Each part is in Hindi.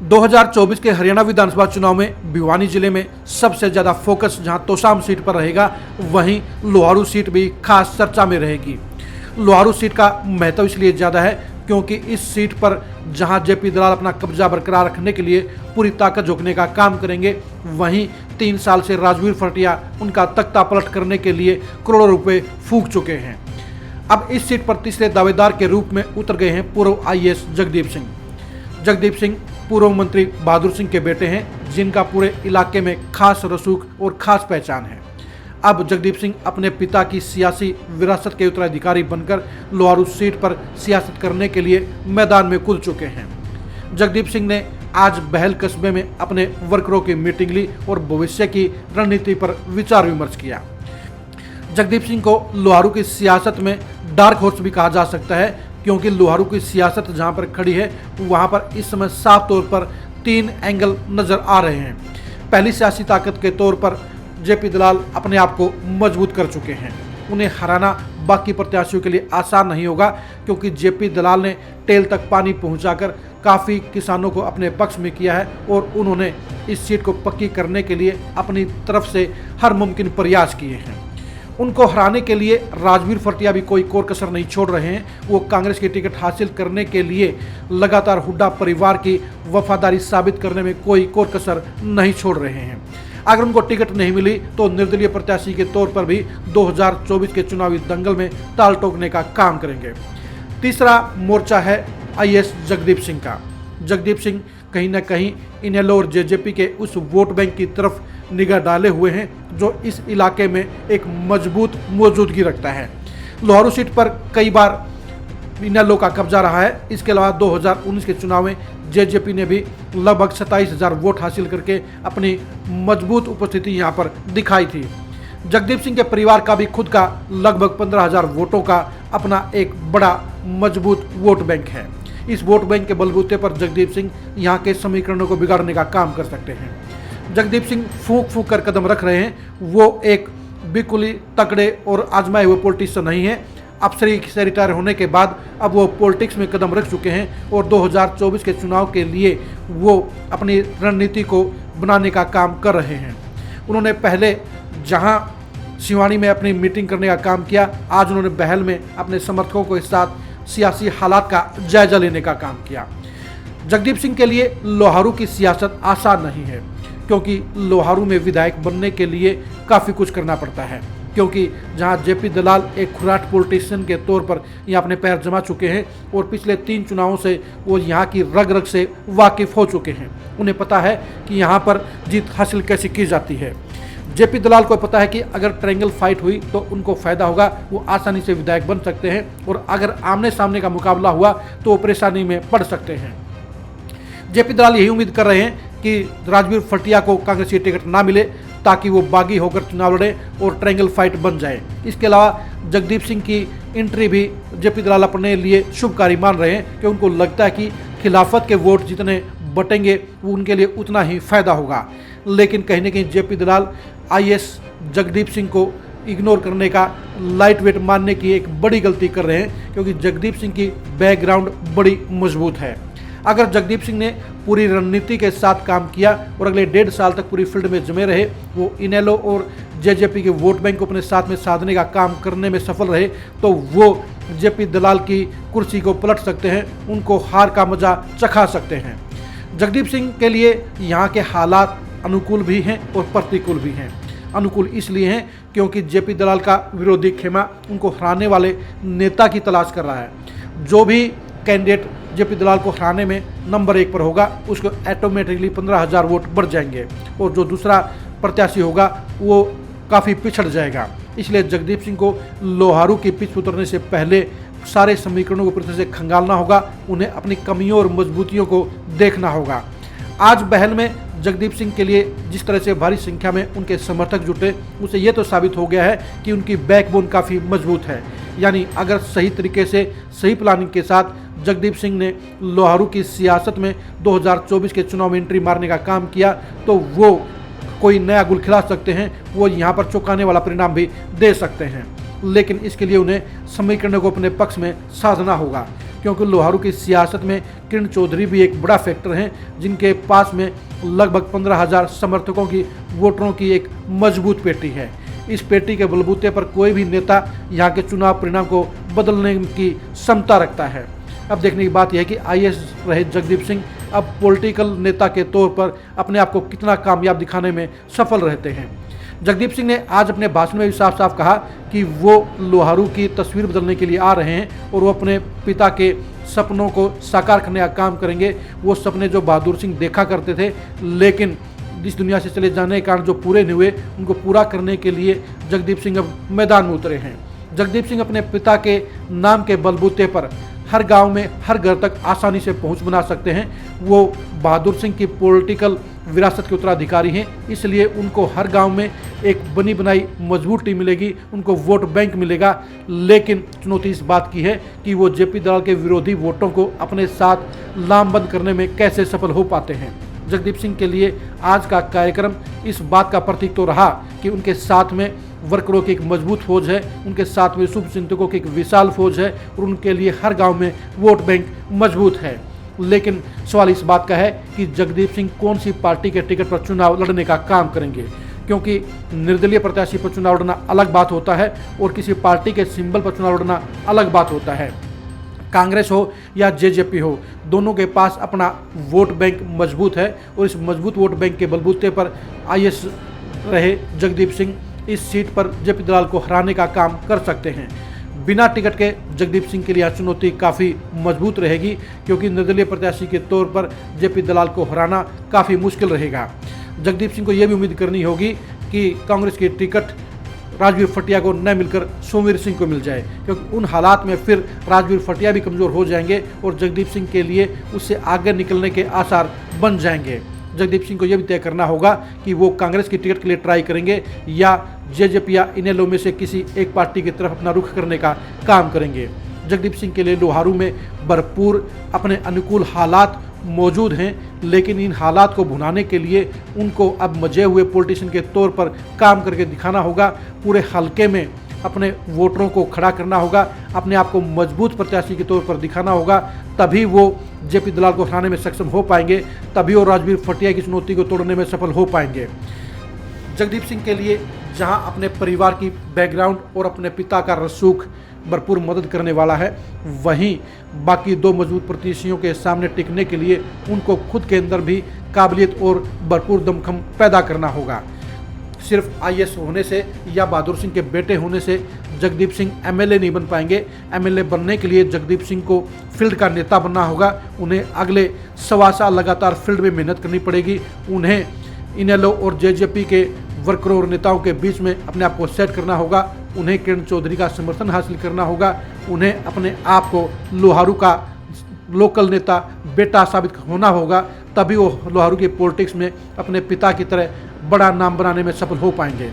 2024 के हरियाणा विधानसभा चुनाव में भिवानी जिले में सबसे ज्यादा फोकस जहां तोशाम सीट पर रहेगा, वहीं लोहारू सीट भी खास चर्चा में रहेगी। लोहारू सीट का महत्व इसलिए ज्यादा है क्योंकि इस सीट पर जहां जेपी दलाल अपना कब्जा बरकरार रखने के लिए पूरी ताकत झोंकने का काम करेंगे, वहीं 3 साल से राजवीर फरटिया उनका तख्ता पलट करने के लिए करोड़ों रुपए फूंक चुके हैं। अब इस सीट पर तीसरे दावेदार के रूप में उतर गए हैं पूर्व आईएएस जगदीप सिंह। जगदीप सिंह पूर्व मंत्री बहादुर सिंह के बेटे हैं, जिनका पूरे इलाके में खास रसूख और खास पहचान है। अब जगदीप सिंह अपने पिता की सियासी विरासत के उत्तराधिकारी बनकर लोहारू सीट पर सियासत करने के लिए मैदान में कूद चुके हैं। जगदीप सिंह ने आज बहल कस्बे में अपने वर्करों की मीटिंग ली और भविष्य की रणनीति पर विचार विमर्श किया। जगदीप सिंह को लोहारू की सियासत में डार्क हॉर्स भी कहा जा सकता है, क्योंकि लोहारू की सियासत जहां पर खड़ी है वहां पर इस समय साफ तौर पर 3 एंगल नजर आ रहे हैं। पहली सियासी ताकत के तौर पर जेपी दलाल अपने आप को मजबूत कर चुके हैं। उन्हें हराना बाकी प्रत्याशियों के लिए आसान नहीं होगा, क्योंकि जेपी दलाल ने टेल तक पानी पहुंचाकर काफ़ी किसानों को अपने पक्ष में किया है और उन्होंने इस सीट को पक्की करने के लिए अपनी तरफ से हर मुमकिन प्रयास किए हैं। उनको हराने के लिए राजवीर फरटिया भी कोई कोर कसर नहीं छोड़ रहे हैं। वो कांग्रेस की टिकट हासिल करने के लिए लगातार हुड्डा परिवार की वफादारी साबित करने में कोई कोर कसर नहीं छोड़ रहे हैं। अगर उनको टिकट नहीं मिली तो निर्दलीय प्रत्याशी के तौर पर भी 2024 के चुनावी दंगल में ताल ठोकने का काम करेंगे। तीसरा मोर्चा है आईएएस जगदीप सिंह का। जगदीप सिंह कहीं ना कहीं इनेलो और जेजेपी के उस वोट बैंक की तरफ निगाह डाले हुए हैं जो इस इलाके में एक मजबूत मौजूदगी रखता है। लोहारू सीट पर कई बार इनेलो का कब्जा रहा है। इसके अलावा 2019 के चुनाव में जेजेपी ने भी लगभग 27,000 वोट हासिल करके अपनी मजबूत उपस्थिति यहां पर दिखाई थी। जगदीप सिंह के परिवार का भी खुद का लगभग 15,000 वोटों का अपना एक बड़ा मजबूत वोट बैंक है। इस वोट बैंक के बलबूते पर जगदीप सिंह यहाँ के समीकरणों को बिगाड़ने का काम कर सकते हैं। जगदीप सिंह फूंक फूंक कर कदम रख रहे हैं। वो एक बिल्कुल ही तगड़े और आजमाए हुए पॉलिटिशियन नहीं है। अफसरी से रिटायर होने के बाद अब वो पॉलिटिक्स में कदम रख चुके हैं और 2024 के चुनाव के लिए वो अपनी रणनीति को बनाने का काम कर रहे हैं। उन्होंने पहले जहां सिवानी में अपनी मीटिंग करने का काम किया, आज उन्होंने बहल में अपने समर्थकों के साथ सियासी हालात का जायजा लेने का काम किया। जगदीप सिंह के लिए लोहारू की सियासत आसान नहीं है, क्योंकि लोहारू में विधायक बनने के लिए काफ़ी कुछ करना पड़ता है। क्योंकि जहां जेपी दलाल एक खुराट पॉलिटिशियन के तौर पर यहाँ अपने पैर जमा चुके हैं और पिछले 3 चुनावों से वो यहाँ की रग रग से वाकिफ हो चुके हैं। उन्हें पता है कि यहाँ पर जीत हासिल कैसे की जाती है। जेपी दलाल को पता है कि अगर ट्रायंगल फाइट हुई तो उनको फायदा होगा, वो आसानी से विधायक बन सकते हैं, और अगर आमने सामने का मुकाबला हुआ तो वो परेशानी में पड़ सकते हैं। जेपी दलाल यही उम्मीद कर रहे हैं कि राजवीर फरटिया को कांग्रेस की टिकट ना मिले, ताकि वो बागी होकर चुनाव लड़े और ट्रायंगल फाइट बन जाए। इसके अलावा जगदीप सिंह की एंट्री भी जेपी दलाल अपने लिए शुभकारी मान रहे हैं कि उनको लगता है कि खिलाफत के वोट जितने बटेंगे वो उनके लिए उतना ही फायदा होगा। लेकिन कहीं ना कहीं जेपी दलाल आईएएस जगदीप सिंह को इग्नोर करने का, लाइट वेट मानने की एक बड़ी गलती कर रहे हैं, क्योंकि जगदीप सिंह की बैकग्राउंड बड़ी मजबूत है। अगर जगदीप सिंह ने पूरी रणनीति के साथ काम किया और अगले 1.5 साल तक पूरी फील्ड में जमे रहे, वो इनेलो और जेजेपी के वोट बैंक को अपने साथ में साधने का काम करने में सफल रहे, तो वो जेपी दलाल की कुर्सी को पलट सकते हैं, उनको हार का मजा चखा सकते हैं। जगदीप सिंह के लिए यहाँ के हालात अनुकूल भी हैं और प्रतिकूल भी हैं। अनुकूल इसलिए हैं क्योंकि जेपी दलाल का विरोधी खेमा उनको हराने वाले नेता की तलाश कर रहा है। जो भी कैंडिडेट जेपी दलाल को हराने में नंबर 1 पर होगा, उसको ऑटोमेटिकली 15,000 वोट बढ़ जाएंगे, और जो दूसरा प्रत्याशी होगा वो काफ़ी पिछड़ जाएगा। इसलिए जगदीप सिंह को लोहारू की पिच उतरने से पहले सारे समीकरणों को फिर से खंगालना होगा। उन्हें अपनी कमियों और मजबूतियों को देखना होगा। आज बहल में जगदीप सिंह के लिए जिस तरह से भारी संख्या में उनके समर्थक जुटे, उससे ये तो साबित हो गया है कि उनकी बैकबोन काफ़ी मजबूत है। यानी अगर सही तरीके से, सही प्लानिंग के साथ जगदीप सिंह ने लोहारू की सियासत में 2024 के चुनाव में एंट्री मारने का काम किया, तो वो कोई नया गुल खिला सकते हैं, वो यहाँ पर चौंकाने वाला परिणाम भी दे सकते हैं। लेकिन इसके लिए उन्हें समीकरणों को अपने पक्ष में साधना होगा। क्योंकि लोहारू की सियासत में किरण चौधरी भी एक बड़ा फैक्टर हैं, जिनके पास में लगभग 15,000 समर्थकों की वोटरों की एक मजबूत पेटी है। इस पेटी के बलबूते पर कोई भी नेता यहाँ के चुनाव परिणाम को बदलने की क्षमता रखता है। अब देखने की बात यह है कि आईएएस रहे जगदीप सिंह अब पॉलिटिकल नेता के तौर पर अपने आप को कितना कामयाब दिखाने में सफल रहते हैं। जगदीप सिंह ने आज अपने भाषण में भी साफ साफ कहा कि वो लोहारू की तस्वीर बदलने के लिए आ रहे हैं और वो अपने पिता के सपनों को साकार करने का काम करेंगे। वो सपने जो बहादुर सिंह देखा करते थे, लेकिन इस दुनिया से चले जाने के कारण जो पूरे नहीं हुए, उनको पूरा करने के लिए जगदीप सिंह अब मैदान में उतरे हैं। जगदीप सिंह अपने पिता के नाम के बलबूते पर हर गांव में हर घर तक आसानी से पहुंच बना सकते हैं। वो बहादुर सिंह की पॉलिटिकल विरासत के उत्तराधिकारी हैं, इसलिए उनको हर गांव में एक बनी बनाई मजबूत टीम मिलेगी, उनको वोट बैंक मिलेगा। लेकिन चुनौती इस बात की है कि वो जेपी दलाल के विरोधी वोटों को अपने साथ लामबंद करने में कैसे सफल हो पाते हैं। जगदीप सिंह के लिए आज का कार्यक्रम इस बात का प्रतीक तो रहा कि उनके साथ में वर्करों की एक मजबूत फौज है, उनके साथ में शुभचिंतकों की एक विशाल फौज है और उनके लिए हर गांव में वोट बैंक मजबूत है। लेकिन सवाल इस बात का है कि जगदीप सिंह कौन सी पार्टी के टिकट पर चुनाव लड़ने का काम करेंगे, क्योंकि निर्दलीय प्रत्याशी पर चुनाव लड़ना अलग बात होता है और किसी पार्टी के सिंबल पर चुनाव लड़ना अलग बात होता है। कांग्रेस हो या जेजेपी हो, दोनों के पास अपना वोट बैंक मजबूत है और इस मजबूत वोट बैंक के बलबूते पर आईएएस रहे जगदीप सिंह इस सीट पर जेपी दलाल को हराने का काम कर सकते हैं। बिना टिकट के जगदीप सिंह के लिए चुनौती काफ़ी मजबूत रहेगी, क्योंकि निर्दलीय प्रत्याशी के तौर पर जेपी दलाल को हराना काफ़ी मुश्किल रहेगा। जगदीप सिंह को यह भी उम्मीद करनी होगी कि कांग्रेस की टिकट राजवीर फटिया को न मिलकर सोमवीर सिंह को मिल जाए, क्योंकि उन हालात में फिर राजवीर फटिया भी कमज़ोर हो जाएंगे और जगदीप सिंह के लिए उससे आगे निकलने के आसार बन जाएंगे। जगदीप सिंह को यह भी तय करना होगा कि वो कांग्रेस की टिकट के लिए ट्राई करेंगे या जेजेपी या इनेलो में से किसी एक पार्टी की तरफ अपना रुख करने का काम करेंगे। जगदीप सिंह के लिए लोहारू में भरपूर अपने अनुकूल हालात मौजूद हैं, लेकिन इन हालात को भुनाने के लिए उनको अब मजे हुए पॉलिटिशियन के तौर पर काम करके दिखाना होगा। पूरे हलके में अपने वोटरों को खड़ा करना होगा, अपने आप को मजबूत प्रत्याशी के तौर पर दिखाना होगा, तभी वो जेपी दलाल को हराने में सक्षम हो पाएंगे, तभी वो राजवीर फटिया की चुनौती को तोड़ने में सफल हो पाएंगे। जगदीप सिंह के लिए जहां अपने परिवार की बैकग्राउंड और अपने पिता का रसूख भरपूर मदद करने वाला है, वहीं बाकी दो मजबूत प्रत्याशियों के सामने टिकने के लिए उनको खुद के अंदर भी काबिलियत और भरपूर दमखम पैदा करना होगा। सिर्फ आईएएस होने से या बहादुर सिंह के बेटे होने से जगदीप सिंह एमएलए नहीं बन पाएंगे। एमएलए बनने के लिए जगदीप सिंह को फील्ड का नेता बनना होगा। उन्हें अगले 1.25 साल लगातार फील्ड में मेहनत करनी पड़ेगी। उन्हें इनेलो और जेजेपी के वर्करों और नेताओं के बीच में अपने आप को सेट करना होगा। उन्हें किरण चौधरी का समर्थन हासिल करना होगा। उन्हें अपने आप को लोहारू का लोकल नेता बेटा साबित होना होगा, तभी वो लोहारू की पॉलिटिक्स में अपने पिता की तरह बड़ा नाम बनाने में सफल हो पाएंगे।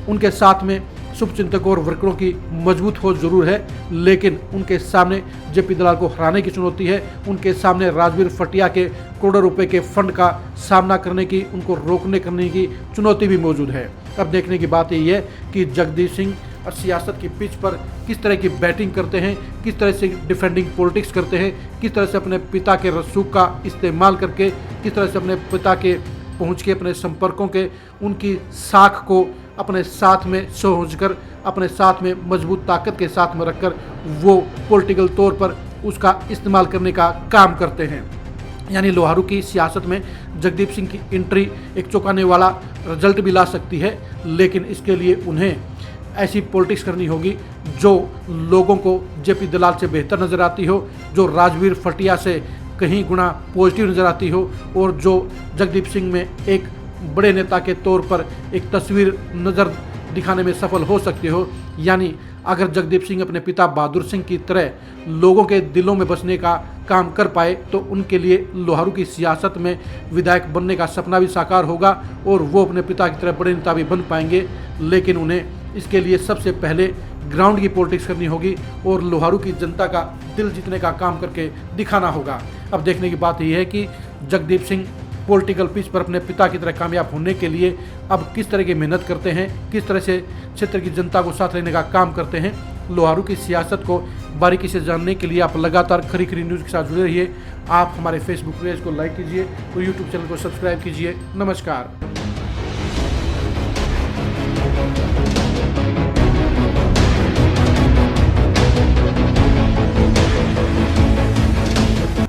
उनके साथ में शुभचिंतकों और वर्करों की मजबूत फौज जरूर है, लेकिन उनके सामने जेपी दलाल को हराने की चुनौती है। उनके सामने राजवीर फटिया के करोड़ों रुपए के फंड का सामना करने की, उनको रोकने करने की चुनौती भी मौजूद है। अब देखने की बात यही है कि जगदीप सिंह और सियासत की पिच पर किस तरह की बैटिंग करते हैं, किस तरह से डिफेंडिंग पॉलिटिक्स करते हैं, किस तरह से अपने पिता के रसूख का इस्तेमाल करके, किस तरह से अपने पिता के पहुँच के अपने संपर्कों के उनकी साख को अपने साथ में सोचकर, अपने साथ में मजबूत ताकत के साथ में रखकर वो पॉलिटिकल तौर पर उसका इस्तेमाल करने का काम करते हैं। यानी लोहारू की सियासत में जगदीप सिंह की एंट्री एक चौंकाने वाला रिजल्ट भी ला सकती है, लेकिन इसके लिए उन्हें ऐसी पॉलिटिक्स करनी होगी जो लोगों को जेपी दलाल से बेहतर नज़र आती हो, जो राजवीर फटिया से कहीं गुना पॉजिटिव नज़र आती हो और जो जगदीप सिंह में एक बड़े नेता के तौर पर एक तस्वीर नज़र दिखाने में सफल हो सकती हो। यानी अगर जगदीप सिंह अपने पिता बहादुर सिंह की तरह लोगों के दिलों में बसने का काम कर पाए तो उनके लिए लोहारू की सियासत में विधायक बनने का सपना भी साकार होगा और वो अपने पिता की तरह बड़े नेता भी बन पाएंगे। लेकिन उन्हें इसके लिए सबसे पहले ग्राउंड की पॉलिटिक्स करनी होगी और लोहारू की जनता का दिल जीतने का काम करके दिखाना होगा। अब देखने की बात यह है कि जगदीप सिंह पॉलिटिकल पिच पर अपने पिता की तरह कामयाब होने के लिए अब किस तरह की मेहनत करते हैं, किस तरह से क्षेत्र की जनता को साथ लेने का काम करते हैं। लोहारू की सियासत को बारीकी से जानने के लिए आप लगातार खरी खरी न्यूज़ के साथ जुड़े रहिए। आप हमारे फेसबुक पेज को लाइक कीजिए और यूट्यूब चैनल को सब्सक्राइब कीजिए। नमस्कार।